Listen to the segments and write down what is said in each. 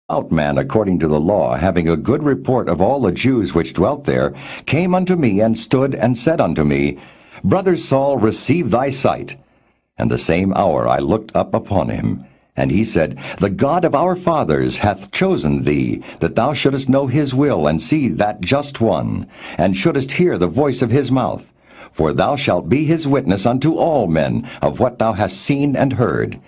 Out man according to the law, having a good report of all the Jews which dwelt there, came unto me, and stood, and said unto me, Brother Saul, receive thy sight. And the same hour I looked up upon him. And he said, The God of our fathers hath chosen thee, that thou shouldest know his will, and see that just one, and shouldest hear the voice of his mouth. For thou shalt be his witness unto all men of what thou hast seen and heard.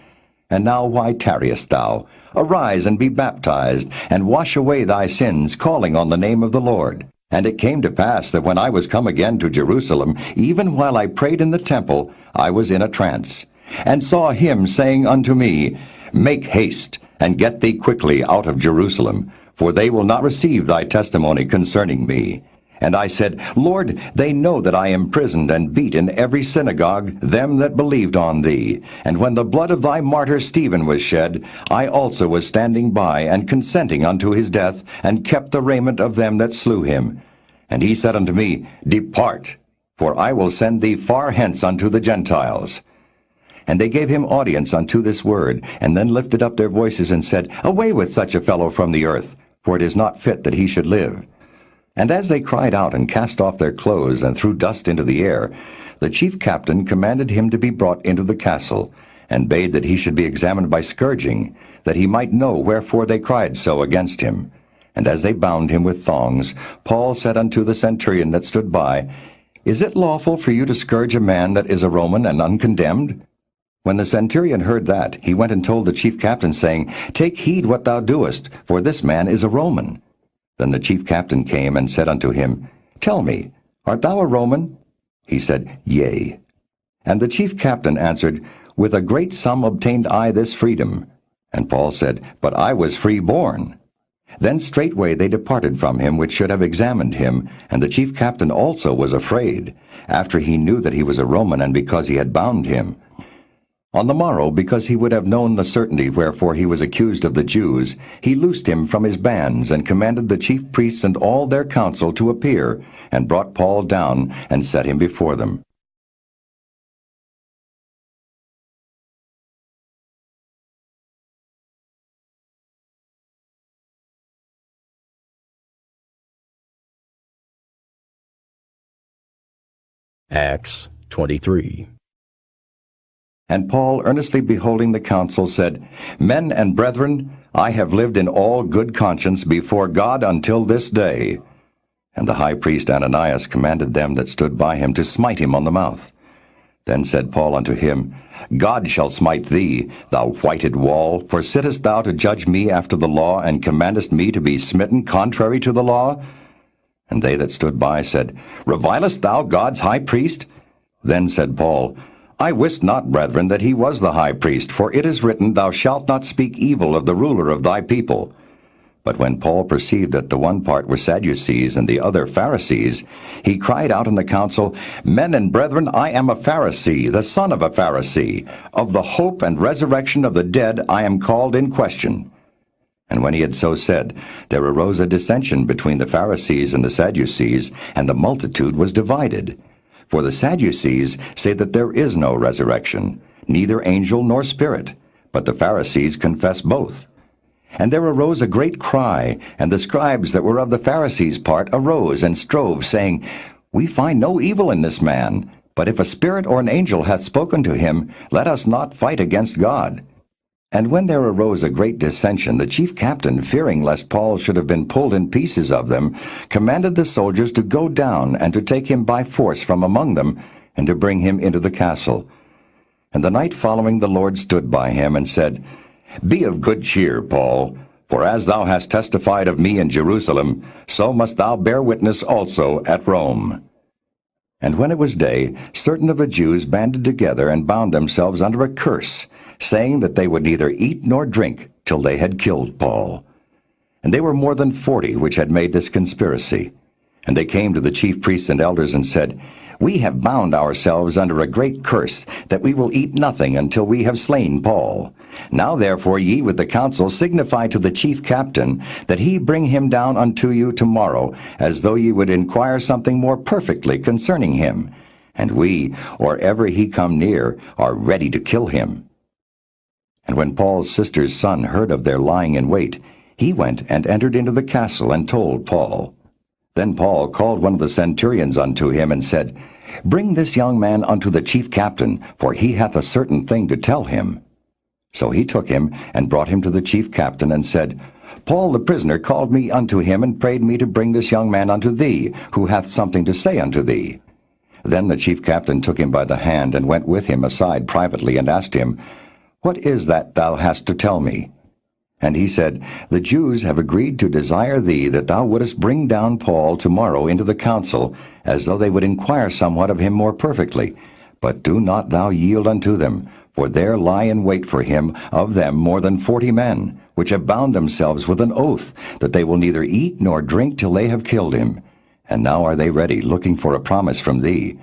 And now why tarriest thou? Arise and be baptized, and wash away thy sins, calling on the name of the Lord. And it came to pass that when I was come again to Jerusalem, even while I prayed in the temple, I was in a trance, and saw him saying unto me, Make haste, and get thee quickly out of Jerusalem, for they will not receive thy testimony concerning me. And I said, Lord, they know that I imprisoned and beat in every synagogue them that believed on thee. And when the blood of thy martyr Stephen was shed, I also was standing by, and consenting unto his death, and kept the raiment of them that slew him. And he said unto me, Depart, for I will send thee far hence unto the Gentiles. And they gave him audience unto this word, and then lifted up their voices, and said, Away with such a fellow from the earth, for it is not fit that he should live. And as they cried out and cast off their clothes and threw dust into the air, the chief captain commanded him to be brought into the castle, and bade that he should be examined by scourging, that he might know wherefore they cried so against him. And as they bound him with thongs, Paul said unto the centurion that stood by, Is it lawful for you to scourge a man that is a Roman and uncondemned? When the centurion heard that, he went and told the chief captain, saying, Take heed what thou doest, for this man is a Roman. Then the chief captain came and said unto him, Tell me, art thou a Roman? He said, Yea. And the chief captain answered, With a great sum obtained I this freedom. And Paul said, But I was free-born. Then straightway they departed from him which should have examined him, and the chief captain also was afraid, after he knew that he was a Roman, and because he had bound him. On the morrow, because he would have known the certainty wherefore he was accused of the Jews, he loosed him from his bands, and commanded the chief priests and all their council to appear, and brought Paul down, and set him before them. Acts 23. And Paul, earnestly beholding the council, said, Men and brethren, I have lived in all good conscience before God until this day. And the high priest Ananias commanded them that stood by him to smite him on the mouth. Then said Paul unto him, God shall smite thee, thou whited wall, for sittest thou to judge me after the law, and commandest me to be smitten contrary to the law? And they that stood by said, Revilest thou God's high priest? Then said Paul, I wist not, brethren, that he was the high priest, for it is written, Thou shalt not speak evil of the ruler of thy people. But when Paul perceived that the one part were Sadducees and the other Pharisees, he cried out in the council, Men and brethren, I am a Pharisee, the son of a Pharisee. Of the hope and resurrection of the dead I am called in question. And when he had so said, there arose a dissension between the Pharisees and the Sadducees, and the multitude was divided. For the Sadducees say that there is no resurrection, neither angel nor spirit, but the Pharisees confess both. And there arose a great cry, and the scribes that were of the Pharisees' part arose and strove, saying, We find no evil in this man, but if a spirit or an angel hath spoken to him, let us not fight against God. And when there arose a great dissension, the chief captain, fearing lest Paul should have been pulled in pieces of them, commanded the soldiers to go down and to take him by force from among them, and to bring him into the castle. And the night following the Lord stood by him, and said, Be of good cheer, Paul, for as thou hast testified of me in Jerusalem, so must thou bear witness also at Rome. And when it was day, certain of the Jews banded together and bound themselves under a curse, saying that they would neither eat nor drink till they had killed Paul. And they were more than 40 which had made this conspiracy. And they came to the chief priests and elders and said, We have bound ourselves under a great curse, that we will eat nothing until we have slain Paul. Now therefore ye with the council signify to the chief captain, that he bring him down unto you tomorrow, as though ye would inquire something more perfectly concerning him. And we, or ever he come near, are ready to kill him. And when Paul's sister's son heard of their lying in wait, He went and entered into the castle and told Paul. Then Paul called one of the centurions unto him, and said, Bring this young man unto the chief captain, for he hath a certain thing to tell him. So he took him, and brought him to the chief captain, and said, Paul the prisoner called me unto him, and prayed me to bring this young man unto thee, who hath something to say unto thee. Then the chief captain took him by the hand, and went with him aside privately, and asked him, What is that thou hast to tell me? And he said, The Jews have agreed to desire thee that thou wouldest bring down Paul tomorrow into the council, as though they would inquire somewhat of him more perfectly. But do not thou yield unto them, for there lie in wait for him of them more than 40 men, which have bound themselves with an oath, that they will neither eat nor drink till they have killed him. And now are they ready, looking for a promise from thee.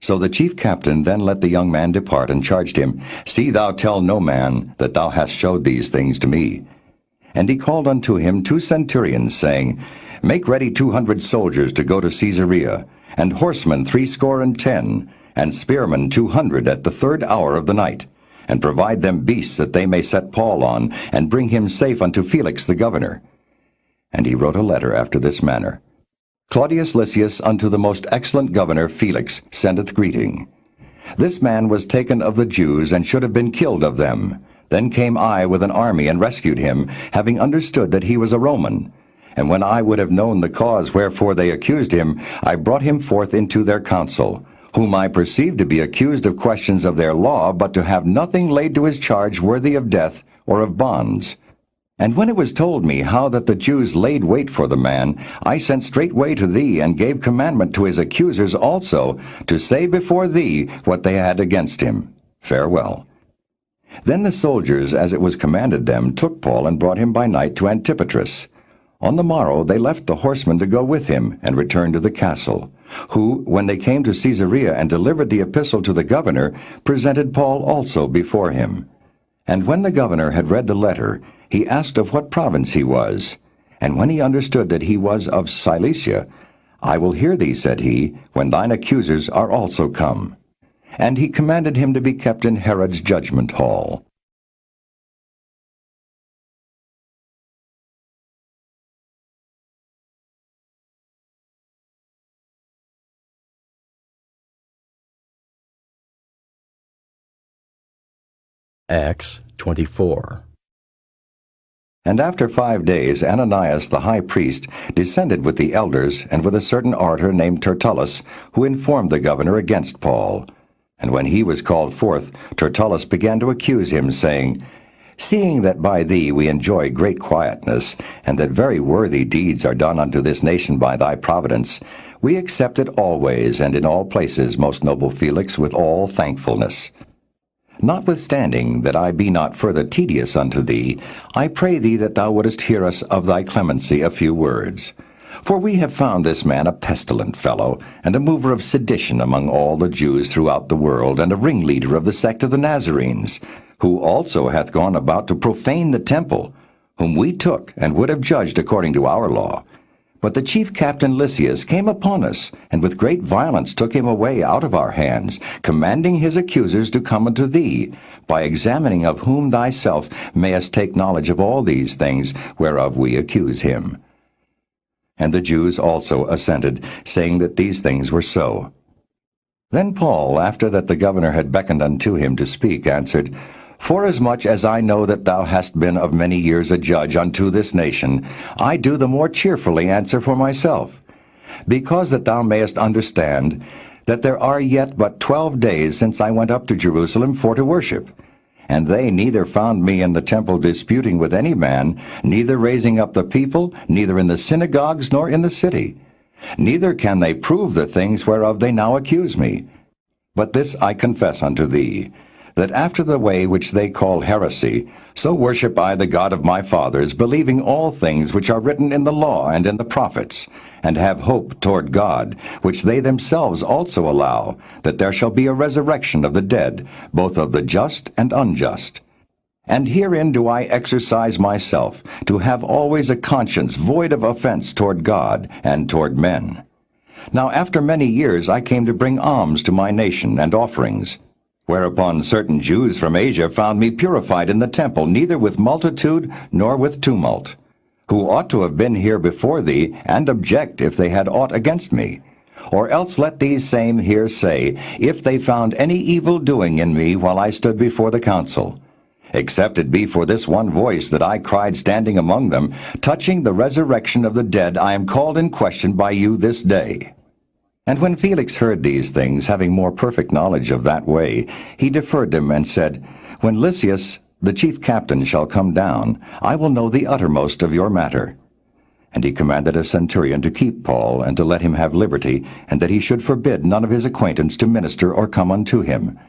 So the chief captain then let the young man depart, and charged him, See thou tell no man that thou hast showed these things to me. And he called unto him 2 centurions, saying, Make ready 200 soldiers to go to Caesarea, and horsemen 60, and spearmen 200 at the 3rd hour of the night, and provide them beasts that they may set Paul on, and bring him safe unto Felix the governor. And he wrote a letter after this manner. Claudius Lysias unto the most excellent governor Felix sendeth greeting. This man was taken of the Jews, and should have been killed of them. Then came I with an army, and rescued him, having understood that he was a Roman. And when I would have known the cause wherefore they accused him, I brought him forth into their council, whom I perceived to be accused of questions of their law, but to have nothing laid to his charge worthy of death or of bonds. And when it was told me how that the Jews laid wait for the man, I sent straightway to thee, and gave commandment to his accusers also, to say before thee what they had against him. Farewell. Then the soldiers, as it was commanded them, took Paul, and brought him by night to Antipatris. On the morrow they left the horsemen to go with him, and returned to the castle, who, when they came to Caesarea, and delivered the epistle to the governor, presented Paul also before him. And when the governor had read the letter, he asked of what province he was. And when he understood that he was of Cilicia, I will hear thee, said he, when thine accusers are also come. And he commanded him to be kept in Herod's judgment hall. Acts 24. And after 5 days Ananias the high priest descended with the elders, and with a certain orator named Tertullus, who informed the governor against Paul. And when he was called forth, Tertullus began to accuse him, saying, Seeing that by thee we enjoy great quietness, and that very worthy deeds are done unto this nation by thy providence, we accept it always and in all places, most noble Felix, with all thankfulness. Notwithstanding that I be not further tedious unto thee, I pray thee that thou wouldest hear us of thy clemency a few words. For we have found this man a pestilent fellow, and a mover of sedition among all the Jews throughout the world, and a ringleader of the sect of the Nazarenes, who also hath gone about to profane the temple, whom we took and would have judged according to our law. But the chief captain Lysias came upon us, and with great violence took him away out of our hands, commanding his accusers to come unto thee, by examining of whom thyself mayest take knowledge of all these things whereof we accuse him. And the Jews also assented, saying that these things were so. Then Paul, after that the governor had beckoned unto him to speak, answered, Forasmuch as I know that thou hast been of many years a judge unto this nation, I do the more cheerfully answer for myself, because that thou mayest understand that there are yet but 12 days since I went up to Jerusalem for to worship. And they neither found me in the temple disputing with any man, neither raising up the people, neither in the synagogues nor in the city. Neither can they prove the things whereof they now accuse me. But this I confess unto thee, that after the way which they call heresy, so worship I the God of my fathers, believing all things which are written in the law and in the prophets, and have hope toward God, which they themselves also allow, that there shall be a resurrection of the dead, both of the just and unjust. And herein do I exercise myself, to have always a conscience void of offense toward God and toward men. Now after many years I came to bring alms to my nation and offerings. Whereupon certain Jews from Asia found me purified in the temple, neither with multitude nor with tumult. who ought to have been here before thee, and object if they had aught against me. Or else let these same here say, if they found any evil doing in me while I stood before the council. Except it be for this one voice that I cried standing among them, touching the resurrection of the dead, I am called in question by you this day. And when Felix heard these things, having more perfect knowledge of that way, he deferred them, and said, When Lysias, the chief captain, shall come down, I will know the uttermost of your matter. And he commanded a centurion to keep Paul, and to let him have liberty, and that he should forbid none of his acquaintance to minister or come unto him.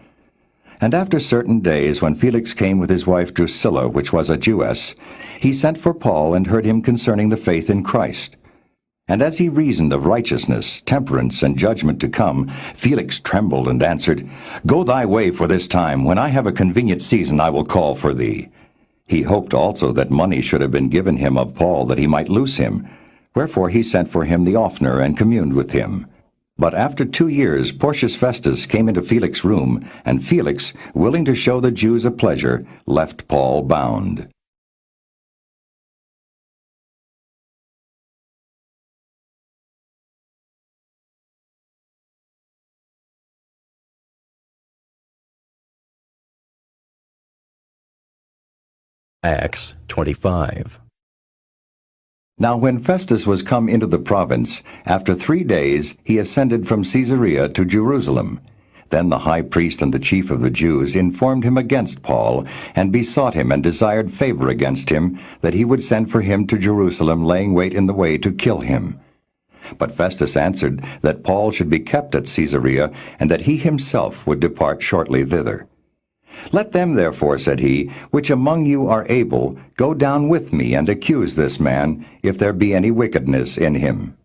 And after certain days, when Felix came with his wife Drusilla, which was a Jewess, he sent for Paul, and heard him concerning the faith in Christ. And as he reasoned of righteousness, temperance, and judgment to come, Felix trembled, and answered, Go thy way for this time. When I have a convenient season, I will call for thee. He hoped also that money should have been given him of Paul, that he might loose him. Wherefore he sent for him the oftener, and communed with him. But after 2 years Porcius Festus came into Felix's room, and Felix, willing to show the Jews a pleasure, left Paul bound. Acts 25. Now when Festus was come into the province, after 3 days he ascended from Caesarea to Jerusalem. Then the high priest and the chief of the Jews informed him against Paul, and besought him and desired favor against him, that he would send for him to Jerusalem, laying wait in the way to kill him. But Festus answered that Paul should be kept at Caesarea, and that he himself would depart shortly thither. Let them therefore, said he, which among you are able, go down with me, and accuse this man, if there be any wickedness in him.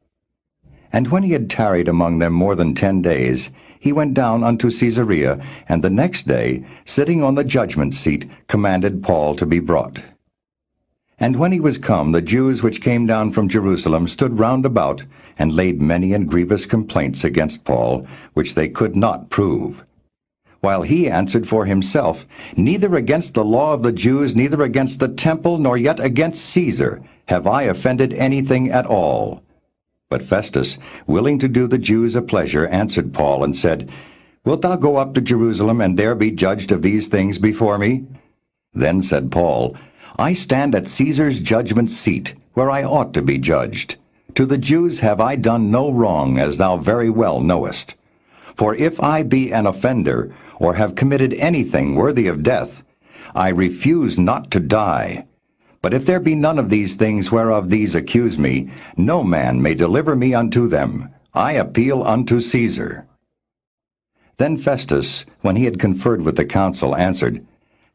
And when he had tarried among them more than 10 days, he went down unto Caesarea, and the next day, sitting on the judgment seat, commanded Paul to be brought. And when he was come, the Jews which came down from Jerusalem stood round about, and laid many and grievous complaints against Paul, which they could not prove. While he answered for himself, Neither against the law of the Jews, neither against the temple, nor yet against Caesar, have I offended anything at all. But Festus, willing to do the Jews a pleasure, answered Paul, and said, Wilt thou go up to Jerusalem, and there be judged of these things before me? Then said Paul, I stand at Caesar's judgment seat, where I ought to be judged. To the Jews have I done no wrong, as thou very well knowest. For if I be an offender, or have committed anything worthy of death, I refuse not to die. But if there be none of these things whereof these accuse me, no man may deliver me unto them. I appeal unto Caesar. Then Festus, when he had conferred with the council, answered,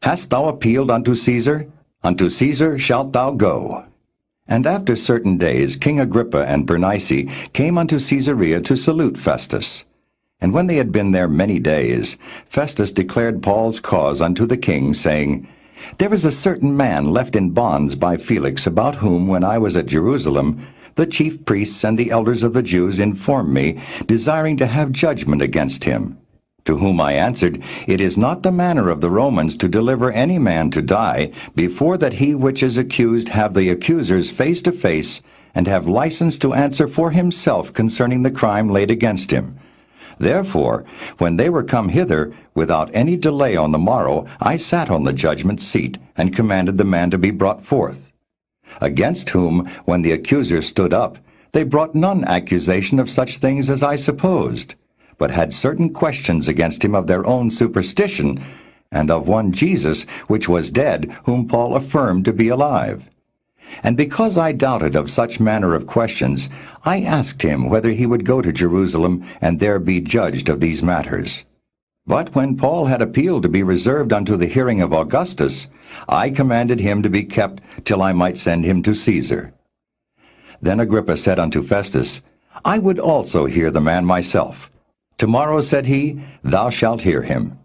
Hast thou appealed unto Caesar? Unto Caesar shalt thou go. And after certain days King Agrippa and Bernice came unto Caesarea to salute Festus. And when they had been there many days, Festus declared Paul's cause unto the king, saying, There is a certain man left in bonds by Felix, about whom, when I was at Jerusalem, the chief priests and the elders of the Jews informed me, desiring to have judgment against him. To whom I answered, It is not the manner of the Romans to deliver any man to die, before that he which is accused have the accusers face to face, and have license to answer for himself concerning the crime laid against him. Therefore, when they were come hither, without any delay on the morrow, I sat on the judgment seat, and commanded the man to be brought forth. Against whom, when the accusers stood up, they brought none accusation of such things as I supposed, but had certain questions against him of their own superstition, and of one Jesus, which was dead, whom Paul affirmed to be alive. And because I doubted of such manner of questions, I asked him whether he would go to Jerusalem, and there be judged of these matters. But when Paul had appealed to be reserved unto the hearing of Augustus, I commanded him to be kept till I might send him to Caesar. Then Agrippa said unto Festus, I would also hear the man myself. Tomorrow, said he, thou shalt hear him.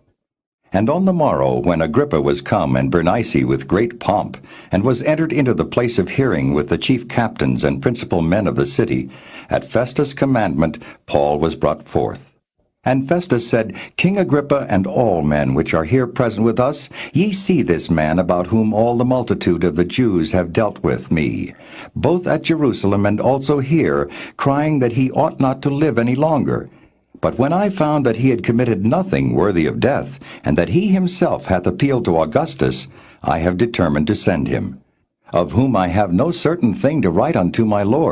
And on the morrow, when Agrippa was come, and Bernice with great pomp, and was entered into the place of hearing with the chief captains and principal men of the city, at Festus' commandment Paul was brought forth. And Festus said, King Agrippa, and all men which are here present with us, ye see this man about whom all the multitude of the Jews have dealt with me, both at Jerusalem and also here, crying that he ought not to live any longer. But when I found that he had committed nothing worthy of death, and that he himself hath appealed to Augustus, I have determined to send him, of whom I have no certain thing to write unto my Lord.